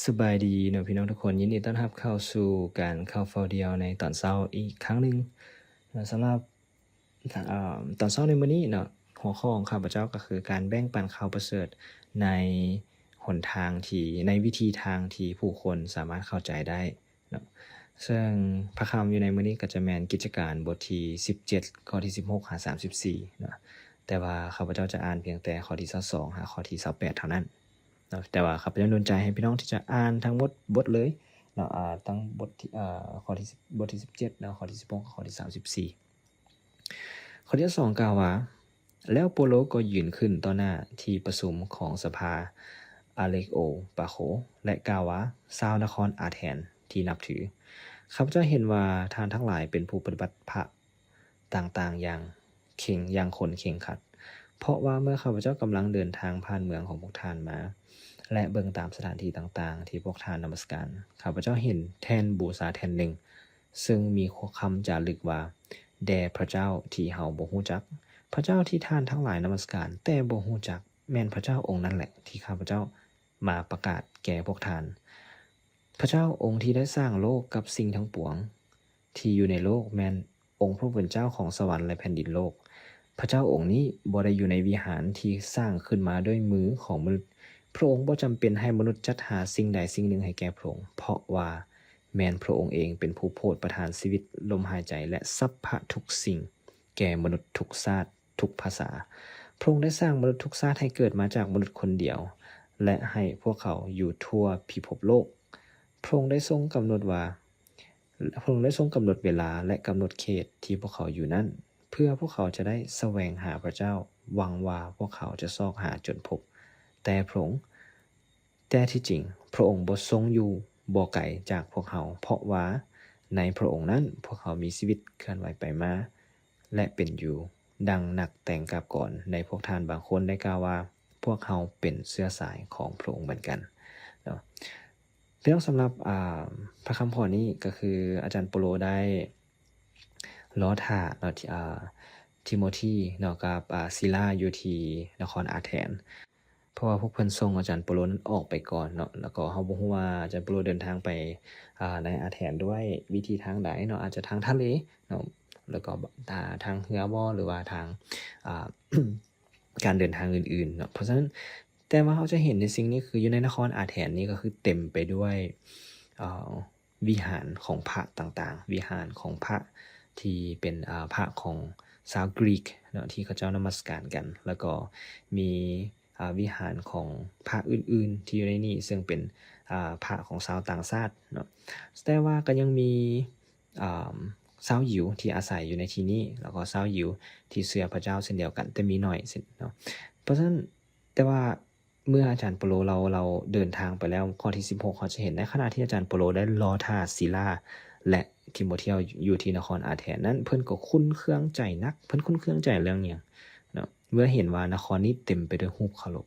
สบายดีเนาะพี่น้องทุกคนยินดีต้อนรับเข้าสู่การเข้าเฝ้าเดียวในตอนเช้าอีกครั้งหนึ่งสำหรับตอนเช้าในมื้อนี้เนาะหัวข้อของข้าพเจ้าก็คือการแบ่งปันข่าวประเสริฐในหนทางที่ในวิธีทางที่ผู้คนสามารถเข้าใจได้เนาะซึ่งพระคำอยู่ในมื้อนี้ก็จะแม่นกิจการบทที่17ข้อที่16หา34เนาะแต่ว่าข้าพเจ้าจะอ่านเพียงแต่ข้อที่22หาข้อที่28เท่านั้นแต่ว่าข้าพเจ้าดลใจให้พี่น้องที่จะอ่านทั้งหมดบทเลยเนาะตั้งบทที่ข้อที่10บทที่17แล้วข้อที่16ข้อที่34ข้อที่2กล่าวว่าแล้วโปโลก็ยืนขึ้นต่อหน้าที่ประชุมของสภาอาเลโอปาโคและกล่าวว่าชาวนครอาแธนที่นับถือข้าพเจ้าเห็นว่าท่านทั้งหลายเป็นผู้ปฏิบัติพระต่างๆอย่างคนเข่งขัดเพราะว่าเมื่อข้าพเจ้ากำลังเดินทางผ่านเมืองของพวกท่านมาและเบิ่งตามสถานที่ต่างๆที่พวกท่านนมัสการข้าพเจ้าเห็นแท่นบูชาแท่นหนึ่งซึ่งมีคำจารึกว่าแด่พระเจ้าที่เฮาบ่ฮู้จักพระเจ้าที่ท่านทั้งหลายนมัสการแต่บ่ฮู้จักแม่นพระเจ้าองค์นั้นแหละที่ข้าพเจ้ามาประกาศแก่พวกท่านพระเจ้าองค์ที่ได้สร้างโลกกับสิ่งทั้งปวงที่อยู่ในโลกแม่นองค์พระผู้เป็นเจ้าของสวรรค์และแผ่นดินโลกพระเจ้าองค์นี้บ่ได้อยู่ในวิหารที่สร้างขึ้นมาด้วยมือของมนุษย์พระองค์บ่จำเป็นให้มนุษย์จัดหาสิ่งใดสิ่งหนึ่งให้แก่พระองค์เพราะว่าแม้นพระองค์เองเป็นผู้โปรดประทานชีวิตลมหายใจและสรรพทุกสิ่งแก่มนุษย์ทุกชาติทุกภาษาพระองค์ได้สร้างมนุษย์ทุกชาติให้เกิดมาจากมนุษย์คนเดียวและให้พวกเขาอยู่ทั่วพิภพโลกพระองค์ได้ทรงกำหนดเวลาและกำหนดเขตที่พวกเขาอยู่นั้นเพื่อพวกเขาจะได้แสวงหาพระเจ้าหวังว่าพวกเขาจะซอกหาจนพบแต่ที่จริงพระองค์บ่ทรงอยู่บ่ไกลจากพวกเขาเพราะว่าในพระองค์นั้นพวกเขามีชีวิตเคลื่อนไหวไปมาและเป็นอยู่ดังนักแต่งกาบก่อนในพวกท่านบางคนได้กล่าวว่าพวกเขาเป็นเชื้อสายของพระองค์เหมือนกันเนาะเรื่องสำหรับพระคำพรนี้ก็คืออาจารย์โปโลได้ล้อท่าเนาะทิโมธีเนาะกับซิลาอยู่ที่นครอาแธนเพราะว่าพวกเพิ่นส่งอาจารย์โปโลนั้นออกไปก่อนเนาะแล้วก็เฮาบ่ฮู้ว่าอาจารย์โปโลเดินทางไปในอาแธนด้วยวิธีทางใดเนาะอาจจะทางทะเลเนาะแล้วก็ทางเรือบ่หรือว่าทางการเดินทางอื่นๆเนาะเพราะฉะนั้นแต่ว่าเราจะเห็นในสิ่งนี้คืออยู่ในนครอาแธนนี่ก็คือเต็มไปด้วยวิหารของพระต่างๆวิหารของพระที่เป็นพระของชาวกรีกเนาะที่เขาเจ้านมัสการกันแล้วก็มีวิหารของพระอื่นๆที่อยู่ในนี้ซึ่งเป็นพระของชาวต่างชาติเนาะแต่ว่าก็ยังมีชาวยิวที่อาศัยอยู่ในที่นี้แล้วก็ชาวยิวที่เชื่อพระเจ้าเช่นเดียวกันแต่มีน้อยเนาะเพราะฉะนั้นแต่ว่าเมื่ออาจารย์เปโลเราเดินทางไปแล้วข้อที่16เขาจะเห็นในขณะที่อาจารย์เปโลได้รอท่าศิลาและทิโมเธีอยู่ที่นครอาแธนนั้นเพิ่นก็คุ้นเครื่องใจนักเพิ่นคุ้นเครื่องใจเรื่องหยังเนาะเมื่อเห็นว่านครนี้เต็มไปด้วยรูปเคารพ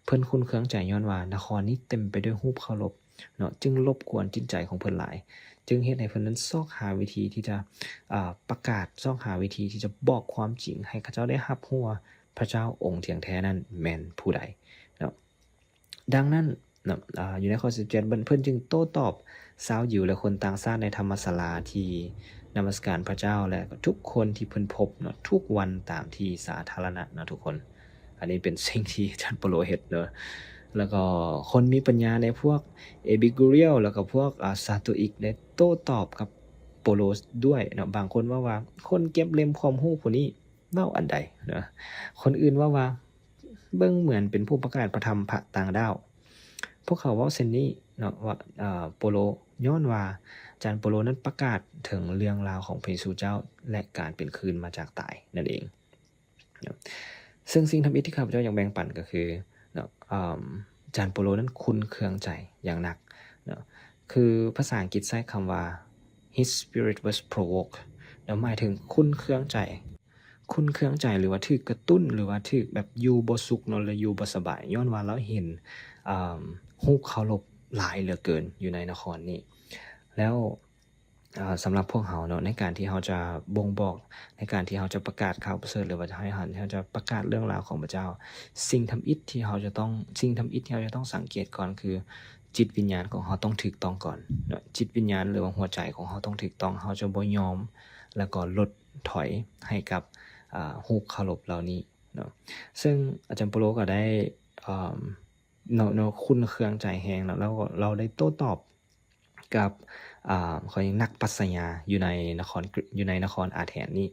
เพิ่นคุ้นเครื่องใจย้อนว่านครนี้เต็มไปด้วยรูปเคารพเนาะจึงรบกวนจิตใจของเพิ่นหลายจึงเฮ็ดให้เพิ่นนั้นซอกหาวิธีที่จะประกาศซอกหาวิธีที่จะบอกความจริงให้เขาเจ้าได้รับรู้ว่าพระเจ้าองค์เที่ยงแท้นั้นแม่นผู้ใดเนาะดังนั้นอยู่ในข้อ17เพิ่นจึงโต้ตอบชาวยิวและคนต่างชาติในธรรมศาลาที่นมัสการพระเจ้าและทุกคนที่เพิ่นพบเนาะทุกวันตามที่สาธารณะเนาะทุกคนอันนี้เป็นสิ่งที่อาจารย์เปโลเฮ็ดเนาะแล้วก็คนมีปัญญาในพวกเอบิกูเรียลแล้วก็พวกซาโตอิกได้โต้ตอบกับโปโลด้วยเนาะบางคนว่าคนเก็บเล่มความรู้ผู้นี้เว้าอันใดเนาะคนอื่นว่าเบิ่งเหมือนเป็นผู้ประกาศพระธรรมพระต่างดาวพวกเขาเว้าเช่นนี้เนาะว่าโปโลย้อนว่าอาจารย์โปโลนั้นประกาศถึงเรื่องราวของพระเยซูเจ้าและการเป็นคืนมาจากตายนั่นเองซึ่งสิ่งทำอิฐที่ข้าพเจ้าอยากแบ่งปันก็คือเนาะอาจารย์โปโลนั้นคุ้นเครื่องใจอย่างหนักเนาะคือภาษาอังกฤษใช้คำว่า his spirit was provoked หมายถึงคุ้นเครื่องใจหรือว่าถูกกระตุ้นหรือว่าถูกแบบอยู่บ่สุขเนาะหรืออยู่บ่สบายย้อนว่าเราเห็นรูปเคารพหลายเหลือเกินอยู่ในนครนี้แล้วสำหรับพวกเราเนาะในการที่เราจะบ่งบอกในการที่เราจะประกาศข่าวประเสริฐหรือว่าเราจะประกาศเรื่องราวของพระเจ้าสิ่งทำอิฐที่เราจะต้องสังเกตก่อนคือ จิตวิญญาณของเราต้องถูกต้องก่อนเนาะจิตวิญญาณหรือว่าหัวใจของเราต้องถูกต้องเราจะบ่ยอมแล้วก็ลดถอยให้กับรูปเคารพเหล่านี้เนาะซึ่งอาจารย์โปโลก็ได้เนาะคุ้นเครื่องใจแฮงเนาะแล้วก็เราได้โต้ตอบกับเขาเรียกนักปรัชญาอยู่ในนครอาเธนนี้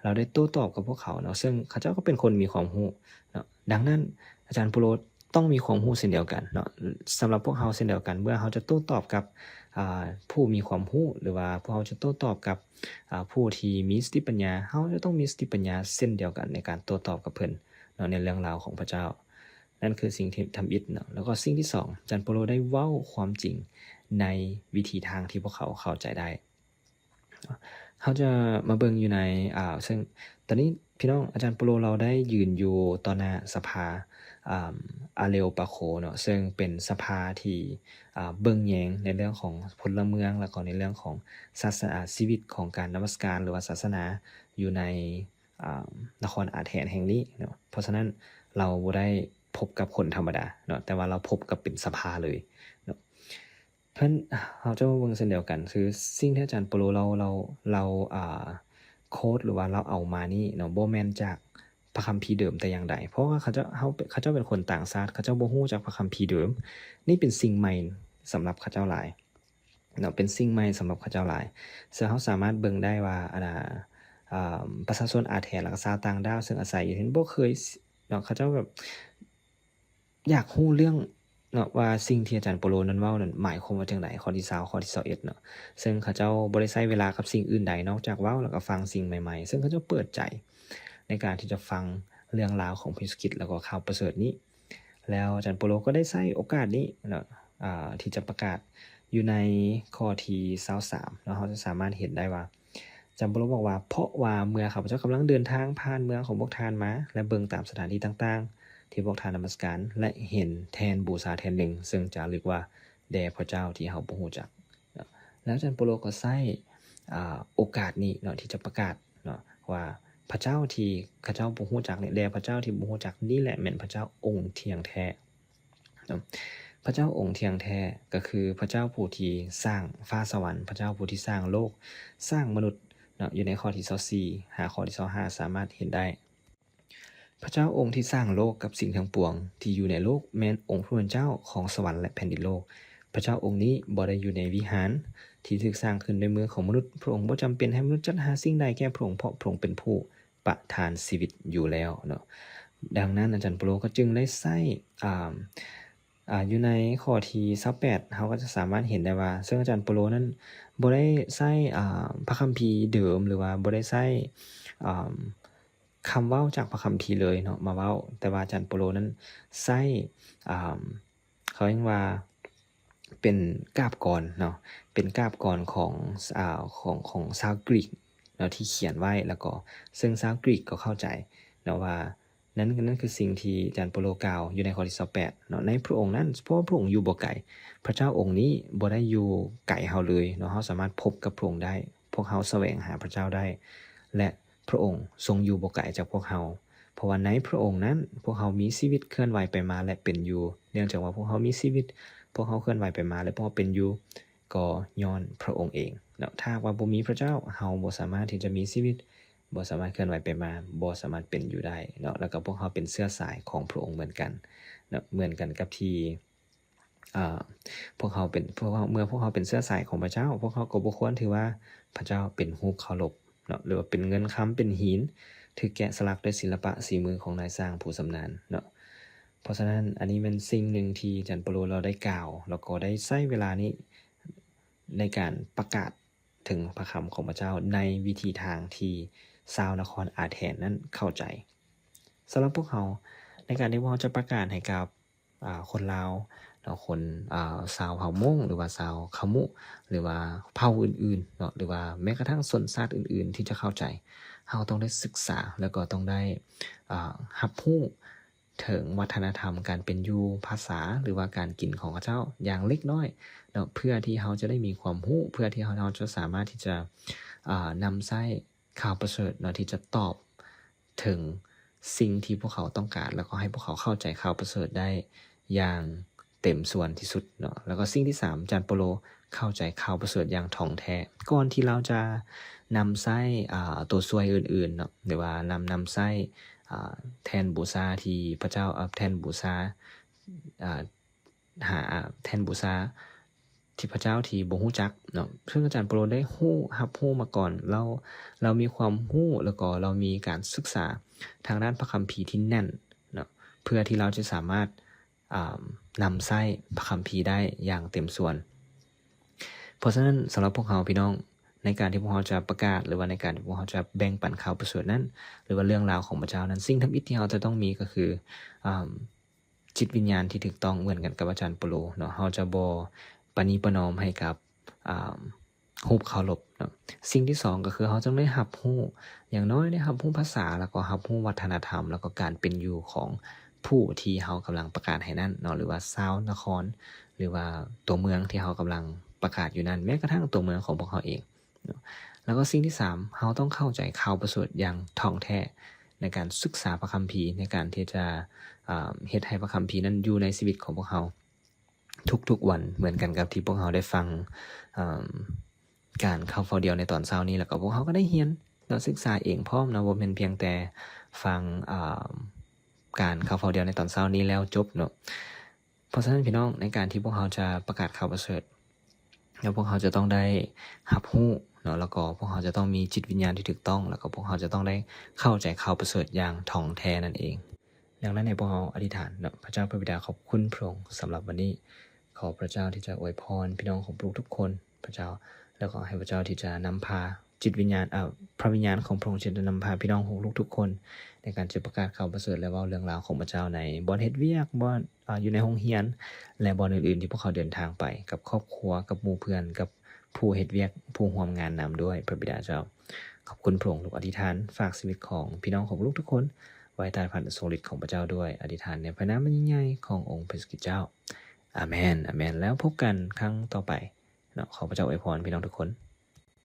เราได้โต้ตอบกับพวกเขาเนาะซึ่งเขาเจ้าก็เป็นคนมีความรู้เนาะดังนั้นอาจารย์โปโลต้องมีความรู้เช่นเดียวกันเนาะสำหรับพวกเราเช่นเดียวกันเมื่อเราจะโต้ตอบกับผู้มีความรู้หรือว่าพวกเราจะโต้ตอบกับผู้ที่มีสติปัญญาเราจะต้องมีสติปัญญาเช่นเดียวกันในการโต้ตอบกับเพิ่นเนาะในเรื่องราวของพระเจ้านั่นคือสิ่งที่ทำอิฐเนาะแล้วก็สิ่งที่2อาจารย์โปโลได้เว้าความจริงในวิธีทางที่พวกเขาเข้าใจได้เขาจะมาเบิ่งอยู่ในซึ่งตอนนี้พี่น้องอาจารย์โปโลเราได้ยืนอยู่ต่อหน้าสภาอาเลโอปาโคเนาะซึ่งเป็นสภาที่เบิ่งแยงในเรื่องของพลเมืองแล้วก็ในเรื่องของศาสนาชีวิตของการนมัสการหรือว่าศาสนาอยู่ในนครอาเธนแห่งนี้เนาะเพราะฉะนั้นเราบ่ได้พบกับคนธรรมดาเนาะแต่ว่าเราพบกับเป็นสภาเลยเนาะเพราะฉะนั้นเราจะมาเบิ่งเช่นเดียวกันคือสิ่งที่อาจารย์โปโลเราโค้ดหรือว่าเราเอามานี่เนาะบ่แม่นจากพระคัมภีร์เดิมแต่อย่างใดเพราะว่าเขาเจ้าเป็นคนต่างชาติเขาเจ้าบ่ฮู้จักพระคัมภีร์เดิมนี่เป็นสิ่งใหม่สำหรับเขาเจ้าหลายเนาะเป็นสิ่งใหม่สำหรับเขาเจ้าหลายซึ่งเราสามารถเบิ่งได้ว่าประชาชนอาเธนแล้วก็ชาวต่างดาวซึ่งอาศัยอยู่ที่บ่เคยเนาะเขาเจ้าแบบอยากฮู้เรื่องเนาะว่าสิ่งที่อาจารย์โปโลนั้นเว้านั้นหมายความว่าจังไดข้อที่20ข้อที่21เนาะซึ่งเขาเจ้าบ่ได้ใช้เวลากับสิ่งอื่นใดนอกจากเว้าแล้วก็ฟังสิ่งใหม่ๆซึ่งเขาเจ้าเปิดใจในการที่จะฟังเรื่องราวของพระเยซูคริสต์แล้วก็ข่าวประเสริฐนี้แล้วอาจารย์โปโลก็ได้ใช้โอกาสนี้เนาะที่จะประกาศอยู่ในข้อที่23เนาะเราจะสามารถเห็นได้ว่าอาจารย์โปโลบอกว่าเพราะว่าเมื่อข้าพเจ้ากำลังเดินทางผ่านเมืองของพวกท่านมาและเบิ่งตามสถานที่ต่างๆที่พวกท่านนมัสการและเห็นแทนบูชาแทนหนึ่งซึ่งจะเรียกว่าแด่พระเจ้าที่เฮาบ่ฮู้จักแล้วอาจารย์โปโลก็ใช้โอกาสนี้เนาะที่จะประกาศเนาะว่าพระเจ้าที่ข้าเจ้าบ่ฮู้จักนี่แด่พระเจ้าที่บ่ฮู้จักนี่แหละแม่นพระเจ้าองค์เที่ยงแท้เนาะพระเจ้าองค์เที่ยงแท้ก็คือพระเจ้าผู้ที่สร้างฟ้าสวรรค์พระเจ้าผู้ที่สร้างโลกสร้างมนุษย์เนาะอยู่ในข้อที่24หาข้อที่25สามารถเห็นได้พระเจ้าองค์ที่สร้างโลกกับสิ่งทั้งปวงที่อยู่ในโลกแม้นองค์ผู้เป็นเจ้าของสวรรค์และแผ่นดินโลกพระเจ้าองค์นี้บ่ได้อยู่ในวิหารที่ถูกสร้างขึ้นด้วยมือของมนุษย์พระองค์บ่จำเป็นให้มนุษย์จัดหาสิ่งใดแก่พระองค์เพราะพระองค์เป็นผู้ประทานชีวิตอยู่แล้วเนาะดังนั้นอาจารย์โปโลก็จึงได้ใช้อยู่ในข้อที่28เราก็จะสามารถเห็นได้ว่าซึ่งอาจารย์โปโลนั้นบ่ได้ใช้พระคัมภีร์เดิมหรือว่าบ่ได้ใช้คำเว้าจากพระคัมภีร์เลยเนาะมาเว้าแต่ว่าอาจารย์โปโลนั้นใช้เขาเรียกว่าเป็นกาบกรเนาะเป็นกาบกรของชาวกรีกเนาะที่เขียนไว้แล้วก็ซึ่งชาวกรีกก็เข้าใจเนาะว่านั่นคือสิ่งที่อาจารย์โปโลกล่าวอยู่ในข้อที่28เนาะในพระองค์นั้นเพราะว่าพระองค์อยู่บ่ไกลพระเจ้าองค์นี้บ่ได้อยู่ไกลเฮาเลยเนาะเฮาสามารถพบกับพระองค์ได้พวกเฮาแสวงหาพระเจ้าได้และพระองค์ทรงอยู่บ่ไกลจากพวกเฮาเพราะว่าในพระองค์นั้นพวกเฮามีชีวิตเคลื่อนไหวไปมาและเป็นอยู่เนื่องจากว่าพวกเฮามีชีวิตพวกเฮาเคลื่อนไหวไปมาและพวกเฮาเป็นอยู่ก็ย้อนพระองค์เองเนาะถ้าว่าบ่มีพระเจ้าเฮาบ่สามารถที่จะมีชีวิตบ่สามารถเคลื่อนไหวไปมาบ่สามารถเป็นอยู่ได้เนาะแล้วก็พวกเฮาเป็นเชื้อสายของพระองค์เหมือนกันเนาะเหมือนกันกับที่พวกเฮาเป็นเมื่อพวกเฮาเป็นเชื้อสายของพระเจ้าพวกเฮาก็บ่ควรถือว่าพระเจ้าเป็นรูปเคารพเนาะหรือว่าเป็นเงินค้ำเป็นหินถูกแกะสลักด้วยศิลปะฝีมือของนายสร้างผู้ชำนาญเนาะเพราะฉะนั้นอันนี้เป็นสิ่งหนึ่งที่อาจารย์โปโลเราได้กล่าวแล้วก็ได้ใช้เวลานี้ในการประกาศถึงพระคำของพระเจ้าในวิธีทางที่ชาวนครอาเธนนั้นเข้าใจสำหรับพวกเราในการที่เราจะประกาศให้กับคนลาวเนาะคนชาวเผ่ามงหรือว่าชาวขมุหรือว่าเผ่าอื่นๆเนาะหรือว่าแม้กระทั่งชนชาติอื่นๆที่จะเข้าใจเราต้องได้ศึกษาแล้วก็ต้องได้รับรู้ถึงวัฒนธรรมการเป็นอยู่ภาษาหรือว่าการกินของพระเจ้าอย่างเล็กน้อยเนาะเพื่อที่เราจะได้มีความรู้เพื่อที่เราจะสามารถที่จะนำใช้ข่าวประเสริฐเนาะที่จะตอบถึงสิ่งที่พวกเขาต้องการแล้วก็ให้พวกเขาเข้าใจข่าวประเสริฐได้อย่าง เต็มส่วนที่สุดเนาะแล้วก็สิ่งที่3อาจารย์โปโลเข้าใจข่าวประเสริฐอย่างท่องแท้ก่อนที่เราจะนำไส้ตัวช่วยอื่นๆเนาะหรือว่านำไส้แทนบูชาที่พระเจ้าแทนบูชาหาแทนบูชาที่พระเจ้าที่บ่ฮู้จักเนาะซึ่งอาจารย์โปโลได้รับรู้มาก่อนเรามีความรู้แล้วก็เรามีการศึกษาทางด้านพระคัมภีร์ที่แน่นเนาะเพื่อที่เราจะสามารถนำไส้พระคัมภีร์ได้อย่างเต็มส่วนเพราะฉะนั้นสำหรับพวกเราพี่น้องในการที่พวกเราจะประกาศหรือว่าในการที่พวกเราจะแบ่งปันข่าวประเสริฐนั้นหรือว่าเรื่องราวของพระเจ้านั้นสิ่งทำอิฐที่เราจะต้องมีก็คือจิตวิญญาณที่ถูกต้องเหมือนกันกับอาจารย์โปโลเนาะเราจะบ่ปณีประนอมให้กับรูปเคารพเนาะสิ่งที่2ก็คือเราต้องได้รับรู้อย่างน้อยได้รับรู้ภาษาแล้วก็รับรู้วัฒนธรรมแล้วก็การเป็นอยู่ของผู้ที่เรากำลังประกาศให้นั่นเนาะหรือว่าชาวนครหรือว่าตัวเมืองที่เรากำลังประกาศอยู่นั้นแม้กระทั่งตัวเมืองของพวกเราเองเนาะแล้วก็สิ่งที่3เราต้องเข้าใจข่าวประเสริฐอย่างท่องแท้ในการศึกษาพระคัมภีร์ในการที่จะเฮ็ดให้พระคัมภีร์นั้นอยู่ในชีวิตของพวกเราทุกๆวันเหมือนกันกับที่พวกเราได้ฟังการเข้าเฝ้าเดียวในตอนเช้านี้แล้วก็พวกเราก็ได้เรียนแล้วศึกษาเองพร้อมนะบ่แม่นเพียงแต่ฟังการเข้าเฝ้าเดียวในตอนเช้านี้แล้วจบเนาะเพราะฉะนั้นพี่น้องในการที่พวกเราจะประกาศข่าวประเสริฐแล้วพวกเราจะต้องได้รับรู้เนาะแล้วก็พวกเราจะต้องมีจิตวิญญาณที่ถูกต้องแล้วก็พวกเราจะต้องได้เข้าใจข่าวประเสริฐอย่างท่องแท้นั่นเองดังนั้นในพวกเราอธิษฐานเนาะพระเจ้าพระบิดาขอบคุณพระองค์สำหรับวันนี้ขอพระเจ้าที่จะอวยพรพี่น้องของทุกคนพระเจ้าแล้วก็ให้พระเจ้าที่จะนำพาจิตวิญญาณพระวิญญาณของพระองค์จะนำพาพี่น้องของทุกคนในการจะประกาศข่าวประเสริฐและเว้าเรื่องราวของพระเจ้าในบ่อนเฮ็ดเวียกบ่อนอยู่ในโรงเรียนและบ่อนอื่นๆที่พวกเขาเดินทางไปกับครอบครัวกับหมู่เพื่อนกับผู้เฮ็ดเวียกผู้ร่วมงานนำด้วยพระบิดาเจ้าขอบคุณพระองค์ลูกอธิษฐานฝากชีวิตของพี่น้องของลูกทุกคนไว้ใต้พระทรงฤทธิ์ของพระเจ้าด้วยอธิษฐานในพระนามยิ่งใหญ่ขององค์พระคริสต์เจ้าอาเมนอาเมนแล้วพบกันครั้งต่อไปเนาะขอพระเจ้าอวยพรพี่น้องทุกคน